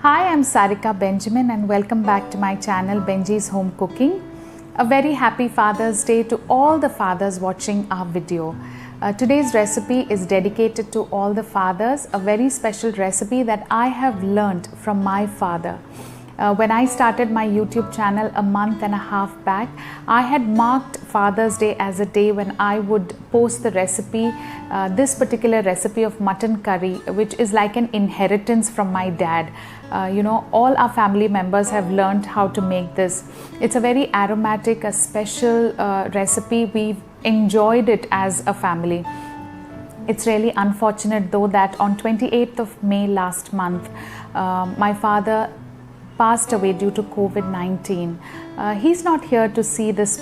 Hi, I'm Sarika Benjamin and welcome back to my channel Benji's Home Cooking. A very happy Father's Day to all the fathers watching our video. Today's recipe is dedicated to all the fathers, a very special recipe that I have learned from my father. When I started my YouTube channel a month and a half back, I had marked Father's Day as a day when I would post the recipe, this particular recipe of mutton curry, which is like an inheritance from my dad. All our family members have learned how to make this. It's a very aromatic, a special recipe. We've enjoyed it as a family. It's really unfortunate though that on 28th of May last month, my father passed away due to COVID-19. He's not here to see this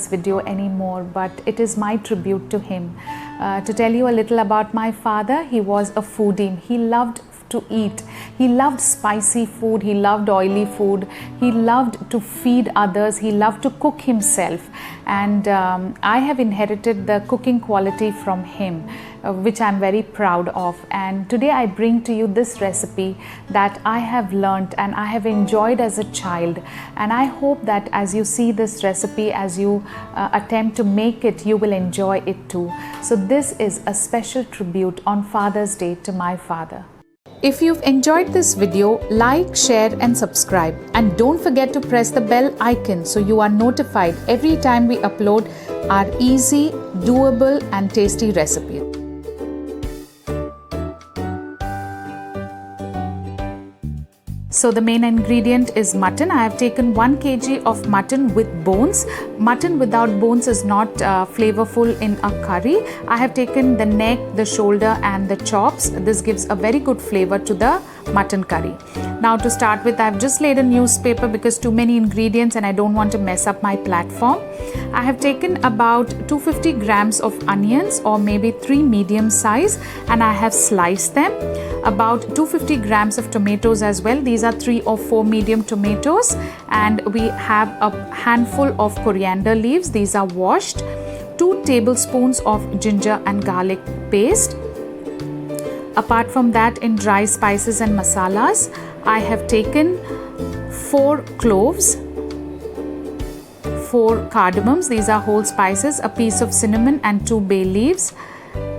video anymore, but it is my tribute to him. To tell you a little about my father, he was a foodie. He loved to eat. He loved spicy food. He loved oily food. He loved to feed others. He loved to cook himself. And I have inherited the cooking quality from him, which I'm very proud of. And today I bring to you this recipe that I have learnt and I have enjoyed as a child. And I hope that as you see this recipe, as you attempt to make it, you will enjoy it too. So this is a special tribute on Father's Day to my father. If you've enjoyed this video, like, share and subscribe. And don't forget to press the bell icon so you are notified every time we upload our easy, doable and tasty recipe. So the main ingredient is mutton. I have taken 1 kg of mutton with bones. Mutton without bones is not flavorful in a curry. I have taken the neck, the shoulder and the chops. This gives a very good flavor to the mutton curry. Now to start with, I've just laid a newspaper because too many ingredients and I don't want to mess up my platform. I have taken about 250 grams of onions or maybe 3 medium size and I have sliced them. About 250 grams of tomatoes as well. These are 3 or 4 medium tomatoes, and we have a handful of coriander leaves. These are washed. 2 tablespoons of ginger and garlic paste. Apart from that, in dry spices and masalas, I have taken 4 cloves, 4 cardamoms, these are whole spices, a piece of cinnamon and 2 bay leaves.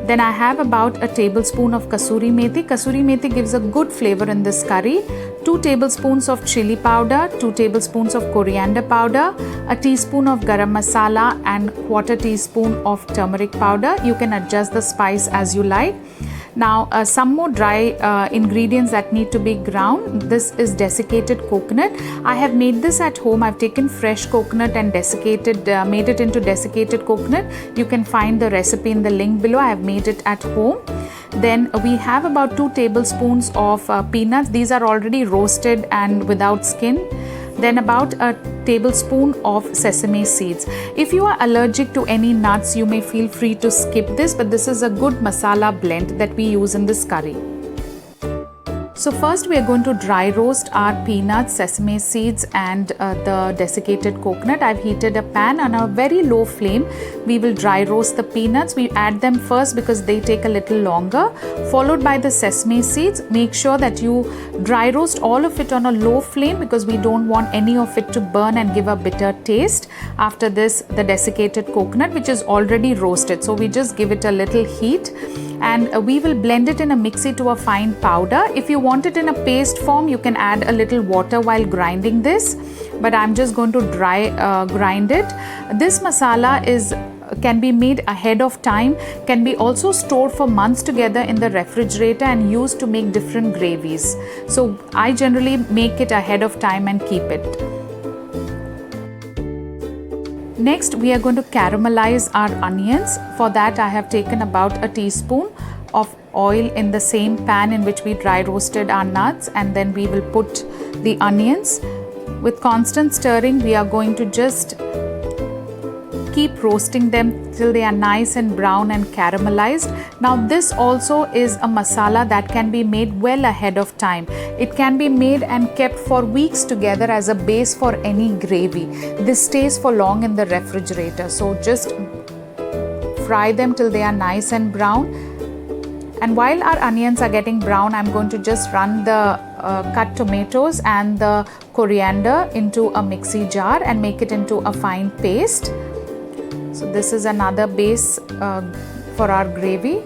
Then I have about a tablespoon of Kasoori methi. Kasoori methi gives a good flavor in this curry. 2 tablespoons of chili powder, 2 tablespoons of coriander powder, a teaspoon of garam masala and quarter teaspoon of turmeric powder. You can adjust the spice as you like. Now some more dry ingredients that need to be ground. This is desiccated coconut. I have made this at home. I've taken fresh coconut and made it into desiccated coconut. You can find the recipe in the link below. I have made it at home. Then we have about 2 tablespoons of peanuts. These are already roasted and without skin. Then about a tablespoon of sesame seeds. If you are allergic to any nuts, you may feel free to skip this, but this is a good masala blend that we use in this curry. So first we are going to dry roast our peanuts, sesame seeds and the desiccated coconut. I've heated a pan on a very low flame. We will dry roast the peanuts. We add them first because they take a little longer, followed by the sesame seeds. Make sure that you dry roast all of it on a low flame because we don't want any of it to burn and give a bitter taste. After this, the desiccated coconut, which is already roasted. So we just give it a little heat and we will blend it in a mixie to a fine powder. If you want it in a paste form, you can add a little water while grinding this, but I'm just going to grind it. This masala can be made ahead of time, can be also stored for months together in the refrigerator and used to make different gravies. So I generally make it ahead of time and keep it. Next, we are going to caramelize our onions. For that, I have taken about a teaspoon of oil in the same pan in which we dry roasted our nuts, and then we will put the onions. With constant stirring, we are going to just keep roasting them till they are nice and brown and caramelized. Now this also is a masala that can be made well ahead of time. It can be made and kept for weeks together as a base for any gravy. This stays for long in the refrigerator. So just fry them till they are nice and brown. And while our onions are getting brown, I'm going to just run the cut tomatoes and the coriander into a mixie jar and make it into a fine paste. So this is another base for our gravy.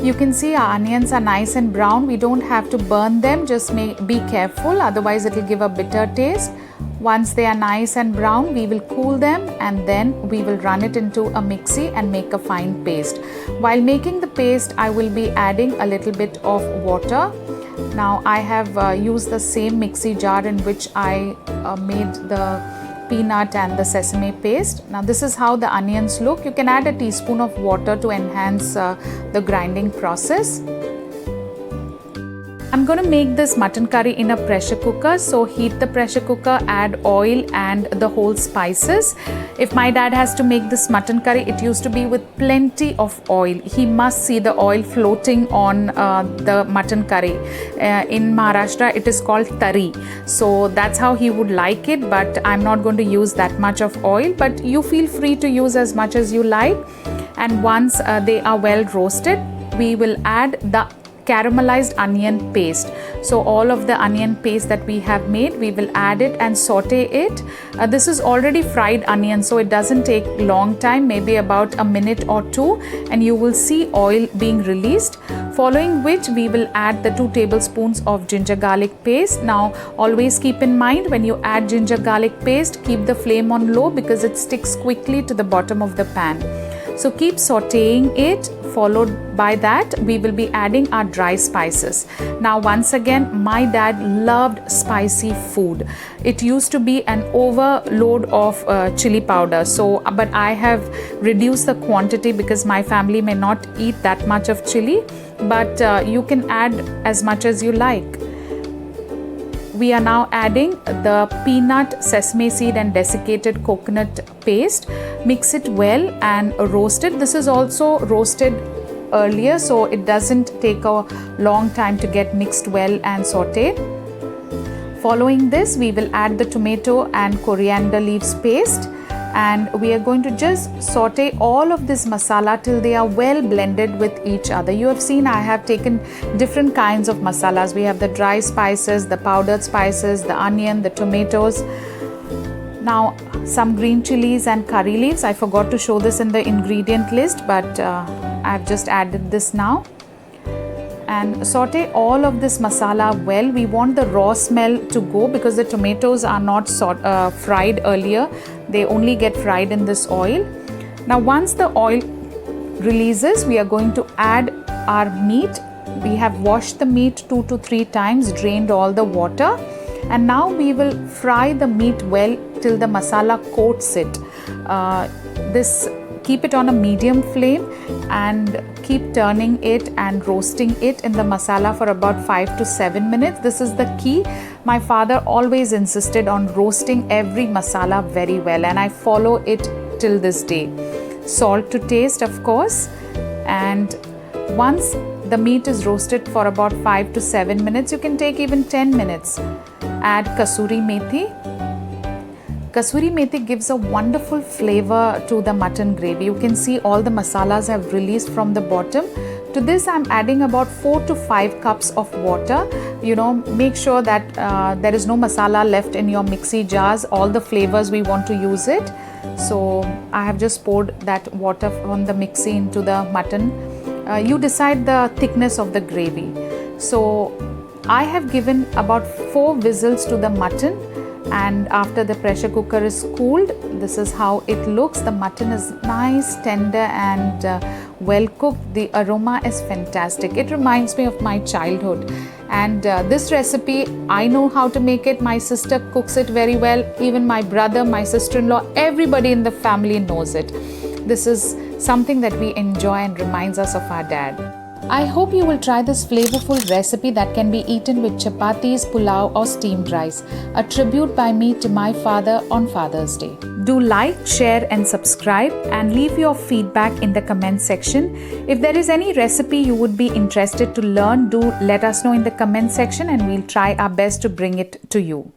You can see our onions are nice and brown. We don't have to burn them, just be careful, otherwise it will give a bitter taste. Once they are nice and brown, we will cool them and then we will run it into a mixie and make a fine paste. While making the paste, I will be adding a little bit of water. Now I have used the same mixie jar in which I made the peanut and the sesame paste. Now this is how the onions look. You can add a teaspoon of water to enhance the grinding process. I'm going to make this mutton curry in a pressure cooker. So heat the pressure cooker, add oil and the whole spices. If my dad has to make this mutton curry, it used to be with plenty of oil. He must see the oil floating on the mutton curry. In Maharashtra, it is called tari. So that's how he would like it, but I'm not going to use that much of oil. But you feel free to use as much as you like. And once they are well roasted, we will add the caramelized onion paste. So all of the onion paste that we have made, we will add it and saute it. This is already fried onion, so it doesn't take long time, maybe about a minute or two, and you will see oil being released. Following which we will add the 2 tablespoons of ginger garlic paste. Now always keep in mind, when you add ginger garlic paste, keep the flame on low because it sticks quickly to the bottom of the pan. So keep sauteing it. Followed by that, we will be adding our dry spices. Now once again, my dad loved spicy food. It used to be an overload of chili powder. But I have reduced the quantity because my family may not eat that much of chili. But you can add as much as you like. We are now adding the peanut, sesame seed and desiccated coconut paste. Mix it well and roast it. This is also roasted earlier, so it doesn't take a long time to get mixed well and sauteed. Following this, we will add the tomato and coriander leaves paste, and we are going to just saute all of this masala till they are well blended with each other. You have seen I have taken different kinds of masalas. We have the dry spices, the powdered spices, the onion, the tomatoes. Now some green chillies and curry leaves. I forgot to show this in the ingredient list, but I've just added this now. And saute all of this masala well. We want the raw smell to go because the tomatoes are not fried earlier. They only get fried in this oil. Now once the oil releases, we are going to add our meat. We have washed the meat 2 to 3 times, drained all the water, and now we will fry the meat well till the masala coats it. Keep it on a medium flame and keep turning it and roasting it in the masala for about 5 to 7 minutes. This is the key. My father always insisted on roasting every masala very well, and I follow it till this day. Salt to taste, of course. And once the meat is roasted for about 5 to 7 minutes, you can take even 10 minutes. Add Kasoori methi. Kasoori methi gives a wonderful flavor to the mutton gravy. You can see all the masalas have released from the bottom. To this, I'm adding about 4 to 5 cups of water. Make sure that there is no masala left in your mixie jars. All the flavors we want to use it. So I have just poured that water from the mixie into the mutton. You decide the thickness of the gravy. So I have given about 4 whistles to the mutton. And after the pressure cooker is cooled, this is how it looks. The mutton is nice, tender and well cooked. The aroma is fantastic. It reminds me of my childhood. And this recipe, I know how to make it. My sister cooks it very well. Even my brother, my sister-in-law, everybody in the family knows it. This is something that we enjoy and reminds us of our dad. I hope you will try this flavorful recipe that can be eaten with chapatis, pulao or steamed rice. A tribute by me to my father on Father's Day. Do like, share and subscribe and leave your feedback in the comment section. If there is any recipe you would be interested to learn, do let us know in the comment section and we'll try our best to bring it to you.